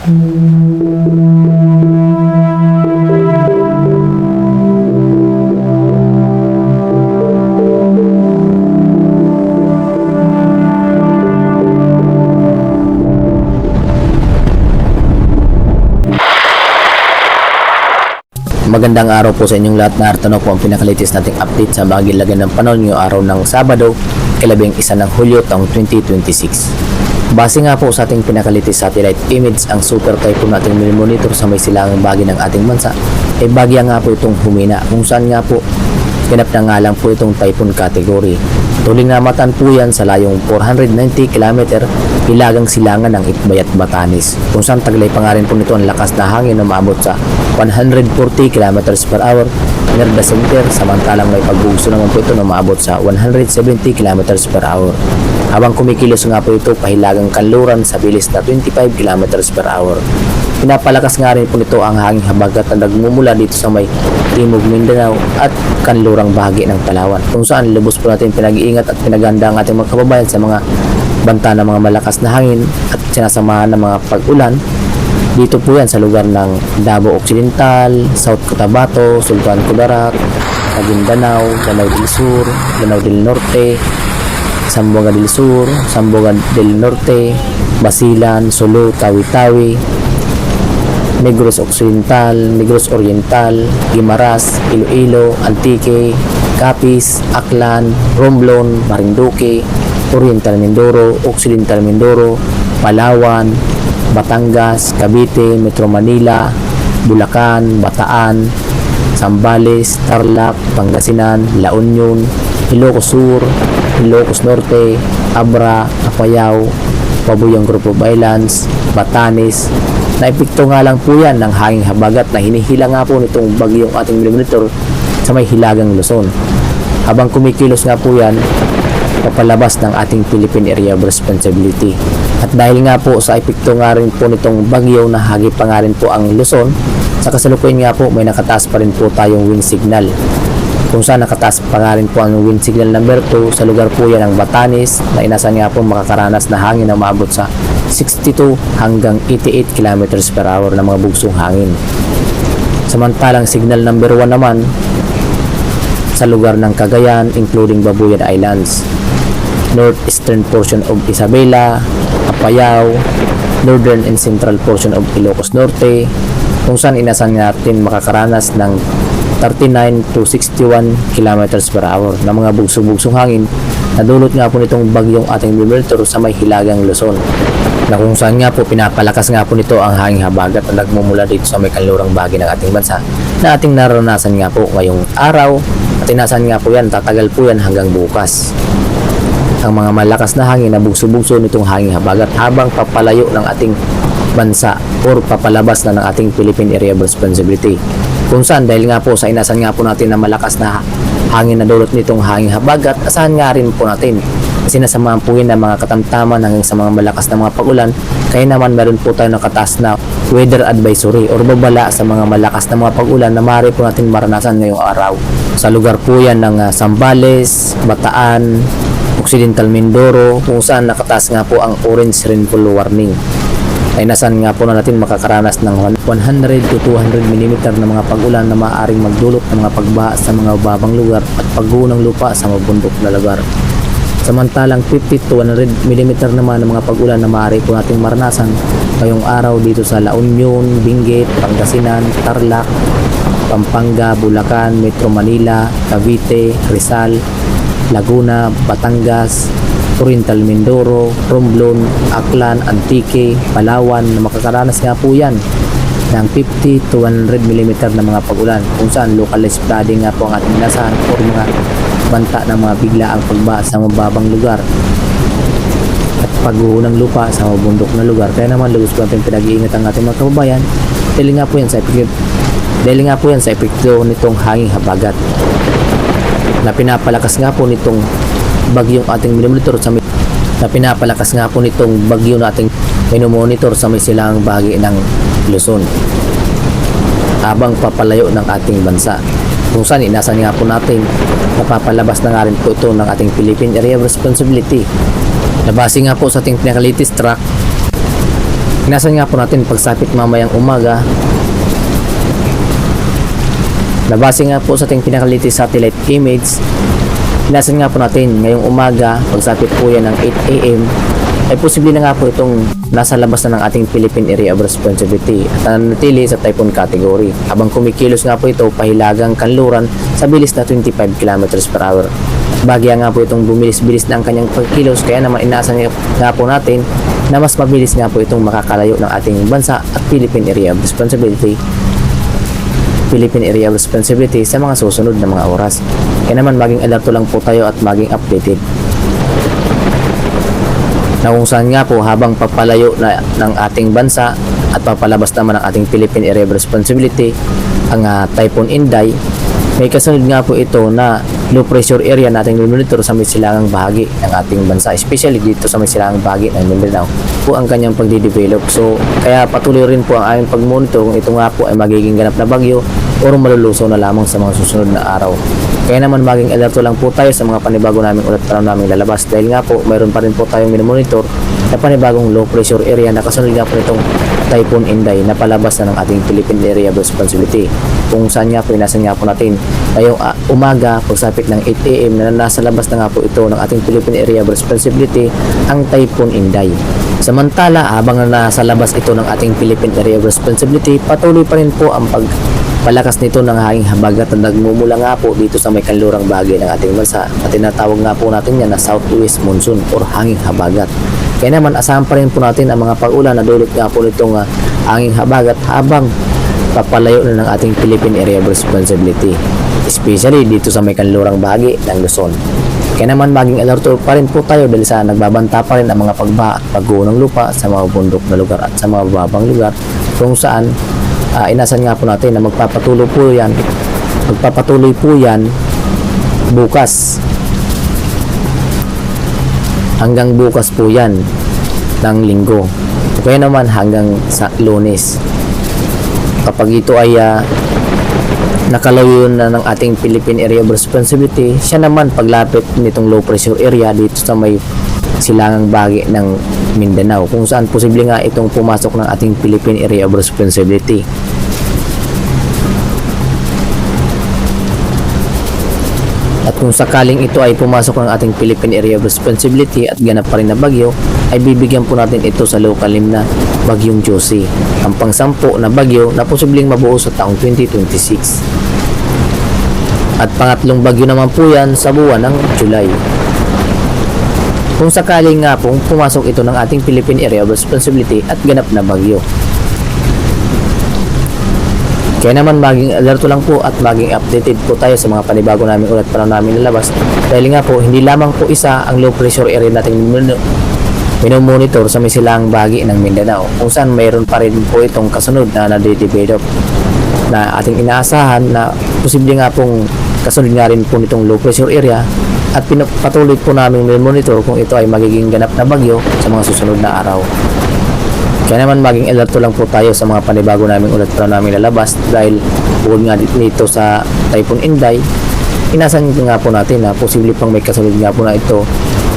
Magandang araw po sa inyong lahat. Narito na po ang pinakalitis nating update sa magilagan ng panahon ngayong araw ng Sabado, ikalabing isa ng Hulyo taong 2026. Base nga po sa ating pinakalitis satellite image, ang super typhoon nating monitor sa may silangang bahagi ng ating bansa ay bagya nga po itong humina, kung saan nga po ganap na nga lang po itong typhoon category. Tuling namatan po yan sa layong 490 km hilagang silangan ng Itbay at Batanes, kung saan taglay pa nga rin po nito ang lakas na hangin na maabot sa 140 km per hour near the center, samantalang may pagbugso naman po ito na maabot sa 170 km per hour. Habang kumikilos nga po ito pahilagang kanluran sa bilis na 25 km per hour. Pinapalakas nga rin po nito ang hanging habagat na nagmumula dito sa may Timog Mindanao at kanlurang bahagi ng Palawan, kung saan lubos po natin pinag-iingat at pinaganda ang ating mga kababayan sa mga banta ng mga malakas na hangin at sinasamahan ng mga pag-ulan. Dito po yan sa lugar ng Davao Occidental, South Cotabato, Sultan Kudarat, Maguindanao, Lanao del Sur, Lanao del Norte, Zamboanga del Sur, Zamboanga del Norte, Basilan, Sulu, Tawi-Tawi, Negros Occidental, Negros Oriental, Guimaras, Iloilo, Antique, Capiz, Aklan, Romblon, Marinduque, Oriental Mindoro, Occidental Mindoro, Palawan, Batangas, Cavite, Metro Manila, Bulacan, Bataan, Zambales, Tarlac, Pangasinan, La Union, Ilocos Sur, Ilocos Norte, Abra, Apayao, Pabuyang Group of Islands, Batanes. Naepekto nga lang po yan ng hanging habagat na hinihila nga po nitong bagyong ating monitor sa may hilagang Luzon. Habang kumikilos nga po yan, papalabas ng ating Philippine Area of Responsibility. At dahil nga po sa epekto nga rin po nitong bagyo na hagip pa nga rin po ang Luzon, sa kasalukuyan nga po may nakataas pa rin po tayong wind signal, kung saan nakataas pa nga rin po ang wind signal number 2 sa lugar po yan ng Batanes, na inasan nga po makakaranas na hangin na maabot sa 62 hanggang 88 km per hour na mga bugsong hangin. Samantalang signal number 1 naman sa lugar ng Cagayan including Babuyan Islands, northeastern portion of Isabela, Apayao, northern and central portion of Ilocos Norte, kung saan inasan natin makakaranas ng 39 to 61 km per hour na mga bugso-bugsong hangin na dulot nga po nitong bagyong ating monitor sa may hilagang Luzon, na kung saan nga po pinapalakas nga po nito ang hanging habagat na nagmumula dito sa may kanlurang bahagi ng ating bansa na ating naranasan nga po ngayong araw, at inasan nga po yan, tatagal po yan hanggang bukas. Ang mga malakas na hangin na bugso-bugso nitong hanging habagat habang papalayo ng ating bansa or papalabas na ng ating Philippine Area of Responsibility, kung saan dahil nga po sa inasan nga po natin na malakas na hangin na dulot nitong hanging habagat, asahan nga rin po natin sinasamahan po yun ng mga katamtaman hanggang sa mga malakas na mga pag-ulan. Kaya naman meron po tayo nakataas na weather advisory or babala sa mga malakas na mga pag-ulan na maaari po natin maranasan ngayong araw. Sa lugar po yan ng Zambales, Bataan, Occidental Mindoro, kung saan nakataas nga po ang orange rainfall warning. Ay nasan nga po na natin makakaranas ng 100 to 200 mm na mga pag-ulan na maaaring magdulot ng mga pagbaha sa mga babang lugar at pagguho ng lupa sa mabundok na lugar. Samantalang 50 to 100 mm naman ng mga pag-ulan na maaari po nating maranasan ngayong araw dito sa La Union, Benguet, Pangasinan, Tarlac, Pampanga, Bulacan, Metro Manila, Cavite, Rizal, Laguna, Batangas, Oriental Mindoro, Romblon, Aklan, Antique, Palawan na makakaranas nga po yan ng 50 to 100 mm na mga pag-ulan, kung saan localized flooding nga po ang ating inasahan o mga banta ng mga biglaang pagbaha sa mababang lugar at pagguho ng lupa sa mabundok na lugar. Kaya naman lubos po natin pinag-iingat ang ating mga kababayan dahil nga po yan sa epekto nitong hanging habagat na pinapalakas nga po nitong bagyong ating minomonitor sa minomonitor sa may silangang bahagi ng Luzon habang papalayo ng ating bansa, kung saan inasan nga po natin napapalabas na nga rin po ito ng ating Philippine Area of Responsibility na base nga po sa ating pinaka-latest track Inasan nga po natin pagsapit mamayang umaga na base nga po sa ating pinaka-latest satellite image. Inasan nga po natin ngayong umaga pagsapit po yan ng 8 AM ay posible na nga po itong nasa labas na ng ating Philippine Area of Responsibility at nanatili sa typhoon category habang kumikilos nga po ito pahilagang kanluran sa bilis na 25 km per hour. Bagya nga po itong bumilis-bilis na ang kanyang pagkilos, kaya naman inaasahan nga po natin na mas mabilis nga po itong makakalayo ng ating bansa at Philippine Area of Responsibility sa mga susunod na mga oras. Kaya naman maging alerto lang po tayo at maging updated na kung saan nga po habang papalayo na ng ating bansa at papalabas naman ang ating Philippine Area of Responsibility ang Typhoon Inday, may kasunod nga po ito na low pressure area nating monitor sa may silangang bahagi ng ating bansa, especially dito sa may silangang bahagi ng Mindanao po ang kanyang pagdidevelop. So kaya patuloy rin po ang aming pagmonitor kung ito nga po ay magiging ganap na bagyo o malulusaw na lamang sa mga susunod na araw. Kaya naman maging alerto lang po tayo sa mga panibago naming ulat panahon naming lalabas dahil nga po mayroon pa rin po tayong minomonitor na panibagong low pressure area na kasunod nga po itong Typhoon Inday na palabas na ng ating Philippine Area of Responsibility, kung saan nga po inasan nga po natin ngayong umaga pagsapit ng 8 AM na nasa labas na nga po ito ng ating Philippine Area of Responsibility ang Typhoon Inday. Samantala habang nasa labas ito ng ating Philippine Area of Responsibility, patuloy pa rin po ang palakas nito ng hanging habagat na nagmumula nga po dito sa may kanlurang bahagi ng ating bansa at tinatawag nga po natin yan na southwest monsoon or hanging habagat. Kaya naman asahan pa rin po natin ang mga pag-ulan na dulot nga po nitong hanging habagat habang papalayo na ng ating Philippine Area of Responsibility, especially dito sa may kanlurang bahagi ng Luzon. Kaya naman maging alerto pa rin po tayo dahil sa nagbabanta pa rin ang mga pagbaha at pagguho ng lupa sa mga bundok na lugar at sa mga babang lugar kung saan inasan nga po natin na magpapatuloy po yan bukas. Hanggang bukas po yan ng linggo. Kaya naman hanggang sa Lunes. Kapag ito ay nakalayo na ng ating Philippine Area of Responsibility, siya naman paglapit nitong low pressure area dito sa may silangang bahagi ng Mindanao, kung saan posible nga itong pumasok ng ating Philippine Area of Responsibility. At kung sakaling ito ay pumasok ng ating Philippine Area of Responsibility at ganap pa rin na bagyo, ay bibigyan po natin ito sa low kalim na Bagyong Josie, ang pang-10 na bagyo na posibleng mabuo sa taong 2026. At pangatlong bagyo naman po yan sa buwan ng July. Kung sakaling nga pong pumasok ito ng ating Philippine Area of Responsibility at ganap na bagyo. Kaya naman maging alerto lang po at maging updated po tayo sa mga panibago namin ulat panahon namin lalabas dahil nga po hindi lamang po isa ang low pressure area nating minomonitor sa may silang bahagi ng Mindanao, kung saan mayroon pa rin po itong kasunod na nade-develop na ating inaasahan na posible nga pong kasunod nga rin po nitong low pressure area at patuloy po namin monitor kung ito ay magiging ganap na bagyo sa mga susunod na araw. Kaya naman maging alerto lang po tayo sa mga panibago namin ulat panahon namin lalabas dahil bukod nga dito sa Typhoon Inday, inasan nga po natin na posible pang may kasunod nga po na ito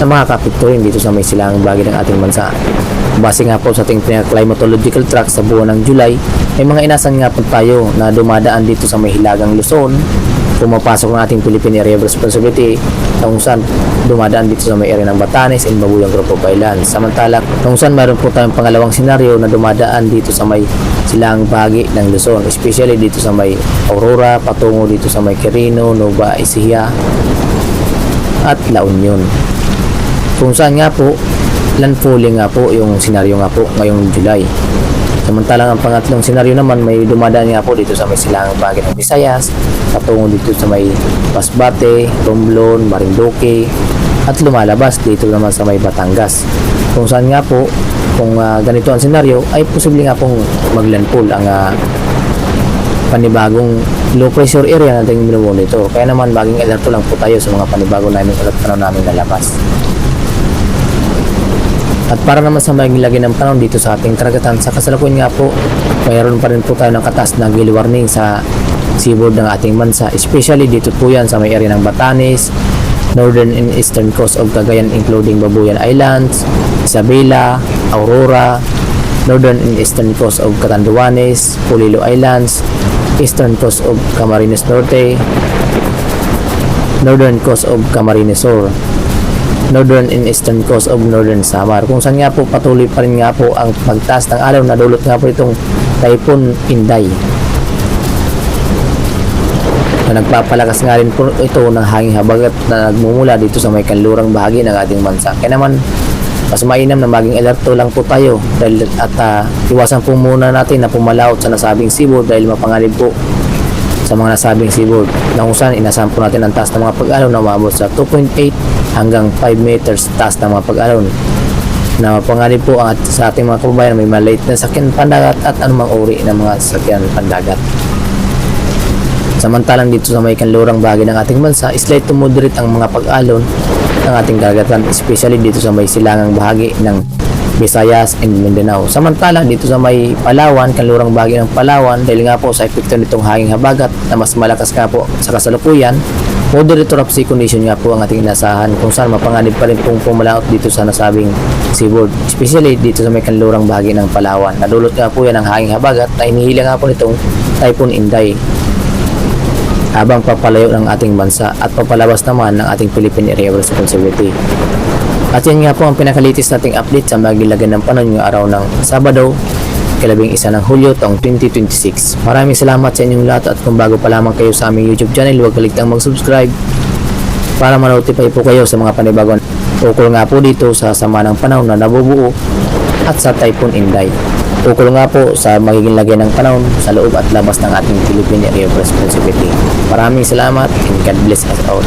na makakapekto rin dito sa may silangang bahagi ng ating bansa. Base nga po sa ating climatological track sa buwan ng July, may mga inasan nga po tayo na dumadaan dito sa may hilagang Luzon, pumapasok ng ating Philippine Area of Responsibility kung saan dumadaan dito sa may area ng Batanes and Babuyang Group of Islands. Samantala kung saan mayroon po tayong pangalawang senaryo na dumadaan dito sa may silang bahagi ng Luzon, especially dito sa may Aurora patungo dito sa may Quirino, Nueva Ecija at La Union, kung saan nga po landfalling nga po yung senaryo nga po ngayong July. Samantalang ang pangatlong senaryo naman may dumadaan nga po dito sa may silangang bahagi ng Visayas patungo dito sa may Masbate, Romblon, Marinduque at lumalabas dito naman sa may Batangas, kung saan nga po kung ganito ang senaryo ay posible nga pong maglandfall ang panibagong low pressure area natin minomonitor. Kaya naman maging alerto lang po tayo sa mga panibago namin ulat panahon namin lalabas. At para naman sa maging lagi ng panahon dito sa ating karagatan, sa kasalukuyan nga po, mayroon pa rin po tayo ng katas na gale warning sa seaboard ng ating bansa, especially dito po yan sa may area ng Batanes, northern and eastern coast of Cagayan including Babuyan Islands, Isabela, Aurora, northern and eastern coast of Catanduanes, Polillo Islands, eastern coast of Camarines Norte, northern coast of Camarines Sur, northern and eastern coast of Northern Samar, kung saan nga po patuloy pa rin nga po ang pagtaas ng alon na dulot nga po itong Typhoon Inday, na nagpapalakas nga rin po ito ng hangin habagat na nagmumula dito sa may kanlurang bahagi ng ating bansa. Kaya naman mas mainam na maging alerto lang po tayo dahil iwasan po muna natin na pumalaot sa nasabing seaboard dahil mapanganib po sa mga nasabing seaboard na kung saan inasahan po natin ang taas ng mga pag-alon na umabot sa 2.8 hanggang 5 meters taas ng mga pag-alon na mapanganib po sa ating mga kababayan na may maliit na sakyan pandagat at anumang uri ng mga sakyan pandagat. Samantalang dito sa may kanlurang bahagi ng ating bansa, slight to moderate ang mga pag-alon ng ating karagatan, especially dito sa may silangang bahagi ng Visayas and Mindanao. Samantalang dito sa may Palawan, kanlurang bahagi ng Palawan, dahil nga po sa epekto nitong hanging habagat na mas malakas nga po sa kasalukuyan, moderate to rough sea condition nga po ang ating inasahan kung saan mapanganib pa rin pong pumalaot dito sa nasabing seaboard, especially dito sa may kanlurang bahagi ng Palawan. Nadulot nga po yan ng hanging habagat na inihila nga po nitong Typhoon Inday habang papalayo ng ating bansa at papalabas naman ng ating Philippine Area of Responsibility. At yan nga po ang pinakalitis nating update sa magilagan ng panon ngayong araw ng Sabado, ika-11 ng Hulyo taong 2026. Maraming salamat sa inyong lahat at kung bago pa lamang kayo sa aming YouTube channel, huwag kaligtang mag-subscribe para ma-notify po kayo sa mga panibagong ukol nga po dito sa sama ng panahon na nabubuo at sa Typhoon Inday. Ukol nga po sa magiging lagay ng panahon sa loob at labas ng ating Philippine Area of Responsibility. Maraming salamat and God bless us all.